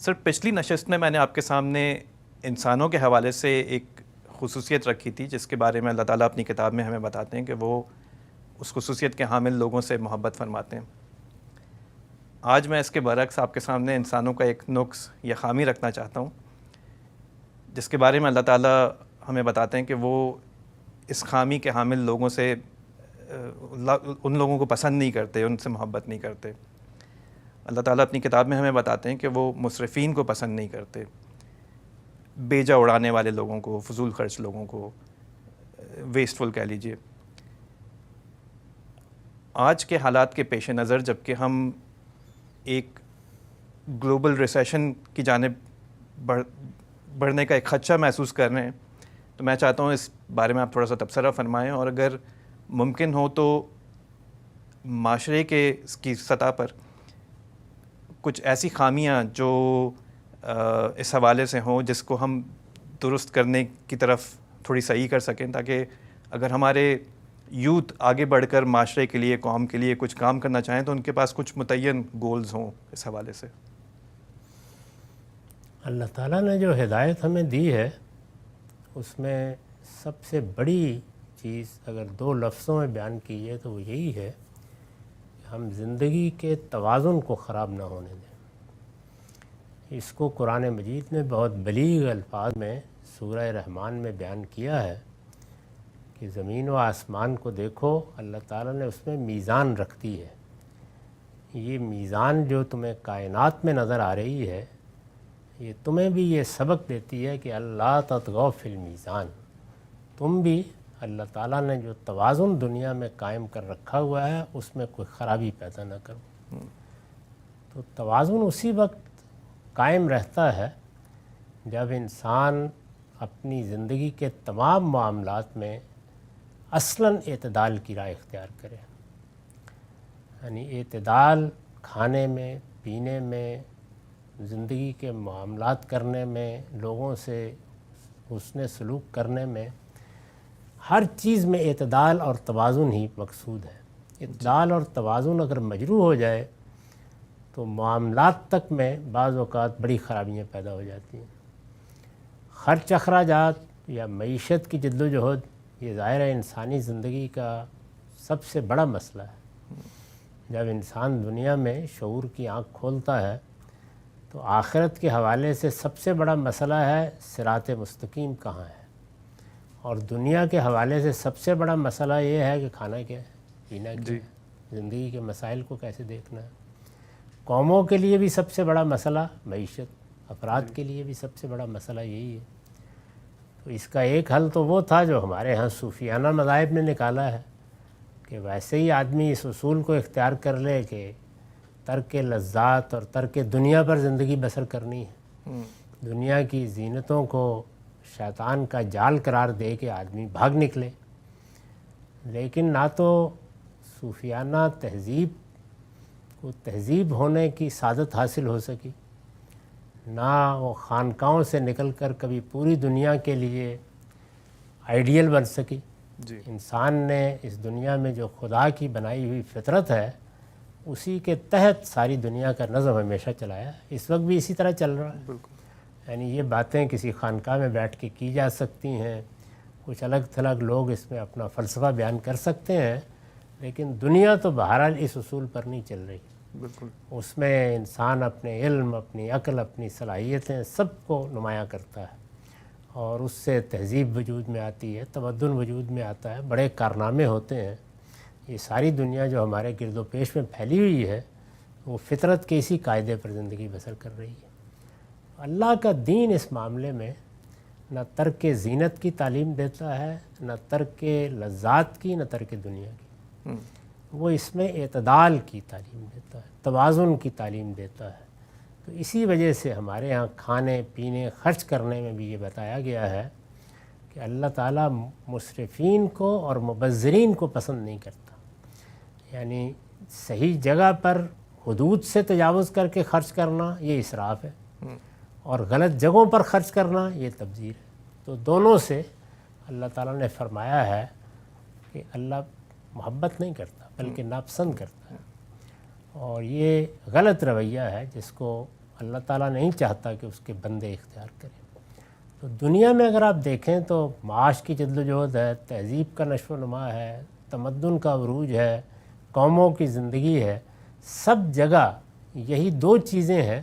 سر پچھلی نشست میں نے آپ کے سامنے انسانوں کے حوالے سے ایک خصوصیت رکھی تھی جس کے بارے میں اللہ تعالیٰ اپنی کتاب میں ہمیں بتاتے ہیں کہ وہ اس خصوصیت کے حامل لوگوں سے محبت فرماتے ہیں۔ آج میں اس کے برعکس آپ کے سامنے انسانوں کا ایک نقص یا خامی رکھنا چاہتا ہوں جس کے بارے میں اللہ تعالیٰ ہمیں بتاتے ہیں کہ وہ اس خامی کے حامل لوگوں سے ان لوگوں کو پسند نہیں کرتے، ان سے محبت نہیں کرتے۔ اللہ تعالیٰ اپنی کتاب میں ہمیں بتاتے ہیں کہ وہ مسرفین کو پسند نہیں کرتے، بیجا اڑانے والے لوگوں کو، فضول خرچ لوگوں کو، ویسٹفل کہہ لیجئے۔ آج کے حالات کے پیش نظر جب کہ ہم ایک گلوبل ریسیشن کی جانب بڑھنے کا ایک خدشہ محسوس کر رہے ہیں، تو میں چاہتا ہوں اس بارے میں آپ تھوڑا سا تبصرہ فرمائیں، اور اگر ممکن ہو تو معاشرے کی سطح پر کچھ ایسی خامیاں جو اس حوالے سے ہوں جس کو ہم درست کرنے کی طرف تھوڑی صحیح کر سکیں، تاکہ اگر ہمارے یوتھ آگے بڑھ کر معاشرے کے لیے، قوم کے لیے کچھ کام کرنا چاہیں تو ان کے پاس کچھ متعین گولز ہوں اس حوالے سے۔ اللہ تعالیٰ نے جو ہدایت ہمیں دی ہے اس میں سب سے بڑی چیز اگر دو لفظوں میں بیان کی ہے تو وہ یہی ہے کہ ہم زندگی کے توازن کو خراب نہ ہونے دیں۔ اس کو قرآن مجید نے بہت بلیغ الفاظ میں سورہ رحمان میں بیان کیا ہے کہ زمین و آسمان کو دیکھو، اللہ تعالیٰ نے اس میں میزان رکھ دی ہے۔ یہ میزان جو تمہیں کائنات میں نظر آ رہی ہے، یہ تمہیں بھی یہ سبق دیتی ہے کہ اللہ تطغوا فی المیزان، تم بھی اللہ تعالیٰ نے جو توازن دنیا میں قائم کر رکھا ہوا ہے اس میں کوئی خرابی پیدا نہ کرو۔ تو توازن اسی وقت قائم رہتا ہے جب انسان اپنی زندگی کے تمام معاملات میں اصلاً اعتدال کی راہ اختیار کرے، یعنی اعتدال کھانے میں، پینے میں، زندگی کے معاملات کرنے میں، لوگوں سے حسن سلوک کرنے میں، ہر چیز میں اعتدال اور توازن ہی مقصود ہے۔ اعتدال اور توازن اگر مجروح ہو جائے تو معاملات تک میں بعض اوقات بڑی خرابیاں پیدا ہو جاتی ہیں۔ خرچ اخراجات یا معیشت کی جد و جہد یہ ظاہر ہے انسانی زندگی کا سب سے بڑا مسئلہ ہے۔ جب انسان دنیا میں شعور کی آنکھ کھولتا ہے تو آخرت کے حوالے سے سب سے بڑا مسئلہ ہے صراط مستقیم کہاں ہے، اور دنیا کے حوالے سے سب سے بڑا مسئلہ یہ ہے کہ کھانا کیا ہے، پینا کیا ہے، زندگی کے مسائل کو کیسے دیکھنا ہے۔ قوموں کے لیے بھی سب سے بڑا مسئلہ معیشت، افراد کے لیے بھی سب سے بڑا مسئلہ یہی ہے۔ تو اس کا ایک حل تو وہ تھا جو ہمارے ہاں صوفیانہ مذاہب نے نکالا ہے کہ ویسے ہی آدمی اس اصول کو اختیار کر لے کہ ترک لذات اور ترک دنیا پر زندگی بسر کرنی ہے، دنیا کی زینتوں کو شیطان کا جال قرار دے کے آدمی بھاگ نکلے۔ لیکن نہ تو صوفیانہ تہذیب کو تہذیب ہونے کی سعادت حاصل ہو سکی، نہ وہ خانقاہوں سے نکل کر کبھی پوری دنیا کے لیے آئیڈیل بن سکی۔ انسان نے اس دنیا میں جو خدا کی بنائی ہوئی فطرت ہے اسی کے تحت ساری دنیا کا نظم ہمیشہ چلایا، اس وقت بھی اسی طرح چل رہا ہے۔ یعنی یہ باتیں کسی خانقاہ میں بیٹھ کے کی جا سکتی ہیں، کچھ الگ تھلگ لوگ اس میں اپنا فلسفہ بیان کر سکتے ہیں، لیکن دنیا تو بہرحال اس اصول پر نہیں چل رہی۔ اس میں انسان اپنے علم، اپنی عقل، اپنی صلاحیتیں سب کو نمایاں کرتا ہے، اور اس سے تہذیب وجود میں آتی ہے، تمدن وجود میں آتا ہے، بڑے کارنامے ہوتے ہیں۔ یہ ساری دنیا جو ہمارے گرد و پیش میں پھیلی ہوئی ہے وہ فطرت کے اسی قاعدے پر زندگی بسر کر رہی ہے۔ اللہ کا دین اس معاملے میں نہ ترک زینت کی تعلیم دیتا ہے، نہ ترک لذات کی، نہ ترک دنیا کی۔ وہ اس میں اعتدال کی تعلیم دیتا ہے، توازن کی تعلیم دیتا ہے۔ تو اسی وجہ سے ہمارے ہاں کھانے پینے خرچ کرنے میں بھی یہ بتایا گیا ہے کہ اللہ تعالیٰ مسرفین کو اور مبذرین کو پسند نہیں کرتا، یعنی صحیح جگہ پر حدود سے تجاوز کر کے خرچ کرنا یہ اسراف ہے، اور غلط جگہوں پر خرچ کرنا یہ تبذیر ہے۔ تو دونوں سے اللہ تعالیٰ نے فرمایا ہے کہ اللہ محبت نہیں کرتا بلکہ ناپسند کرتا ہے، اور یہ غلط رویہ ہے جس کو اللہ تعالیٰ نہیں چاہتا کہ اس کے بندے اختیار کریں۔ تو دنیا میں اگر آپ دیکھیں تو معاش کی جدوجہد ہے، تہذیب کا نشو و نما ہے، تمدن کا عروج ہے، قوموں کی زندگی ہے، سب جگہ یہی دو چیزیں ہیں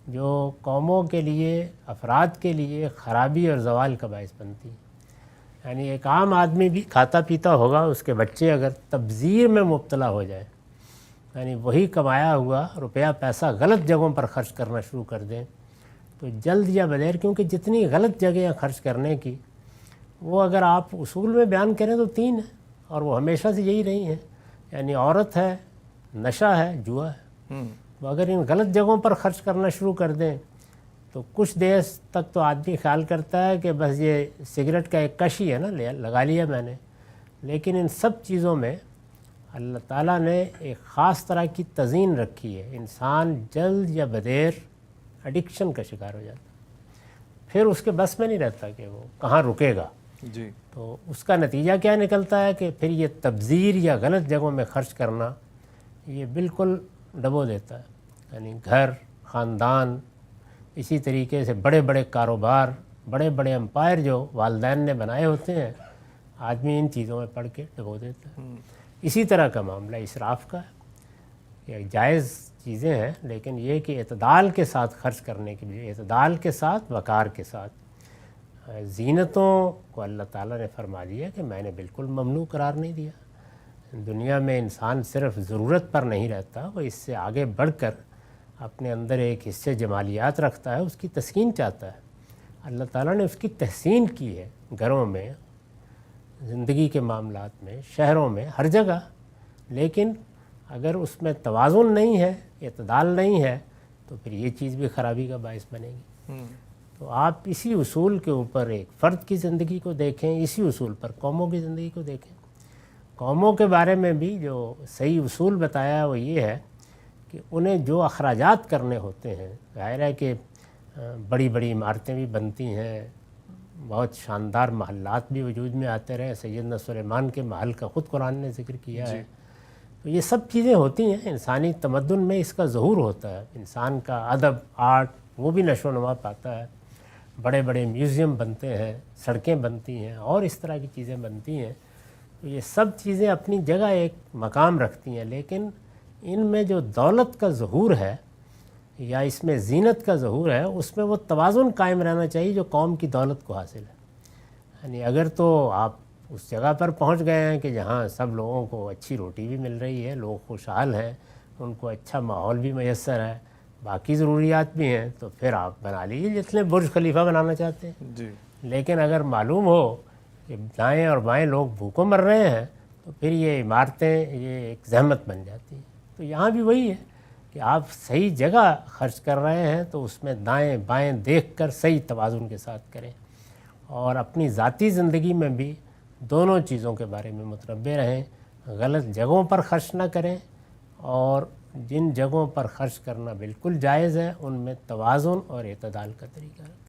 جو قوموں کے لیے، افراد کے لیے خرابی اور زوال کا باعث بنتی ہیں۔ یعنی ایک عام آدمی بھی کھاتا پیتا ہوگا، اس کے بچے اگر تبذیر میں مبتلا ہو جائیں، یعنی وہی کمایا ہوا روپیہ پیسہ غلط جگہوں پر خرچ کرنا شروع کر دیں، تو جلد یا بدیر، کیونکہ جتنی غلط جگہیں خرچ کرنے کی، وہ اگر آپ اصول میں بیان کریں تو 3 ہیں، اور وہ ہمیشہ سے یہی رہی ہیں، یعنی عورت ہے، نشہ ہے، جوا ہے۔ تو اگر ان غلط جگہوں پر خرچ کرنا شروع کر دیں تو کچھ دیر تک تو آدمی خیال کرتا ہے کہ بس یہ سگریٹ کا ایک کش ہی ہے نا، لگا لیا میں نے، لیکن ان سب چیزوں میں اللہ تعالیٰ نے ایک خاص طرح کی تزئین رکھی ہے۔ انسان جلد یا بدیر ایڈکشن کا شکار ہو جاتا ہے، پھر اس کے بس میں نہیں رہتا کہ وہ کہاں رکے گا۔ جی، تو اس کا نتیجہ کیا نکلتا ہے کہ پھر یہ تبذیر یا غلط جگہوں میں خرچ کرنا یہ بالکل ڈبو دیتا ہے، یعنی گھر، خاندان، اسی طریقے سے بڑے بڑے کاروبار، بڑے بڑے امپائر جو والدین نے بنائے ہوتے ہیں، آدمی ان چیزوں میں پڑھ کے ڈبو دیتا ہے۔ اسی طرح کا معاملہ اسراف کا ہے، یہ جائز چیزیں ہیں، لیکن یہ کہ اعتدال کے ساتھ خرچ کرنے کے لیے، اعتدال کے ساتھ، وقار کے ساتھ۔ زینتوں کو اللہ تعالیٰ نے فرما دیا کہ میں نے بالکل ممنوع قرار نہیں دیا۔ دنیا میں انسان صرف ضرورت پر نہیں رہتا، وہ اس سے آگے بڑھ کر اپنے اندر ایک حصے جمالیات رکھتا ہے، اس کی تسکین چاہتا ہے۔ اللہ تعالیٰ نے اس کی تحسین کی ہے، گھروں میں، زندگی کے معاملات میں، شہروں میں، ہر جگہ۔ لیکن اگر اس میں توازن نہیں ہے، اعتدال نہیں ہے، تو پھر یہ چیز بھی خرابی کا باعث بنے گی۔ تو آپ اسی اصول کے اوپر ایک فرد کی زندگی کو دیکھیں، اسی اصول پر قوموں کی زندگی کو دیکھیں۔ قوموں کے بارے میں بھی جو صحیح اصول بتایا ہے وہ یہ ہے کہ انہیں جو اخراجات کرنے ہوتے ہیں، ظاہر ہے کہ بڑی بڑی عمارتیں بھی بنتی ہیں، بہت شاندار محلات بھی وجود میں آتے رہے، سیدنا سلیمان کے محل کا خود قرآن نے ذکر کیا ہے۔ تو یہ سب چیزیں ہوتی ہیں، انسانی تمدن میں اس کا ظہور ہوتا ہے، انسان کا ادب، آرٹ، وہ بھی نشو و نما پاتا ہے، بڑے بڑے میوزیم بنتے ہیں، سڑکیں بنتی ہیں، اور اس طرح کی چیزیں بنتی ہیں۔ تو یہ سب چیزیں اپنی جگہ ایک مقام رکھتی ہیں، لیکن ان میں جو دولت کا ظہور ہے یا اس میں زینت کا ظہور ہے، اس میں وہ توازن قائم رہنا چاہیے جو قوم کی دولت کو حاصل ہے۔ یعنی اگر تو آپ اس جگہ پر پہنچ گئے ہیں کہ جہاں سب لوگوں کو اچھی روٹی بھی مل رہی ہے، لوگ خوشحال ہیں، ان کو اچھا ماحول بھی میسر ہے، باقی ضروریات بھی ہیں، تو پھر آپ بنا لیجیے جتنے برج خلیفہ بنانا چاہتے ہیں۔ جی، لیکن اگر معلوم ہو کہ دائیں اور بائیں لوگ بھوکوں مر رہے ہیں، تو پھر یہ عمارتیں یہ ایک زحمت بن جاتی ہیں۔ تو یہاں بھی وہی ہے کہ آپ صحیح جگہ خرچ کر رہے ہیں تو اس میں دائیں بائیں دیکھ کر صحیح توازن کے ساتھ کریں، اور اپنی ذاتی زندگی میں بھی دونوں چیزوں کے بارے میں متنبہ رہیں، غلط جگہوں پر خرچ نہ کریں، اور جن جگہوں پر خرچ کرنا بالکل جائز ہے ان میں توازن اور اعتدال کا طریقہ رکھیں۔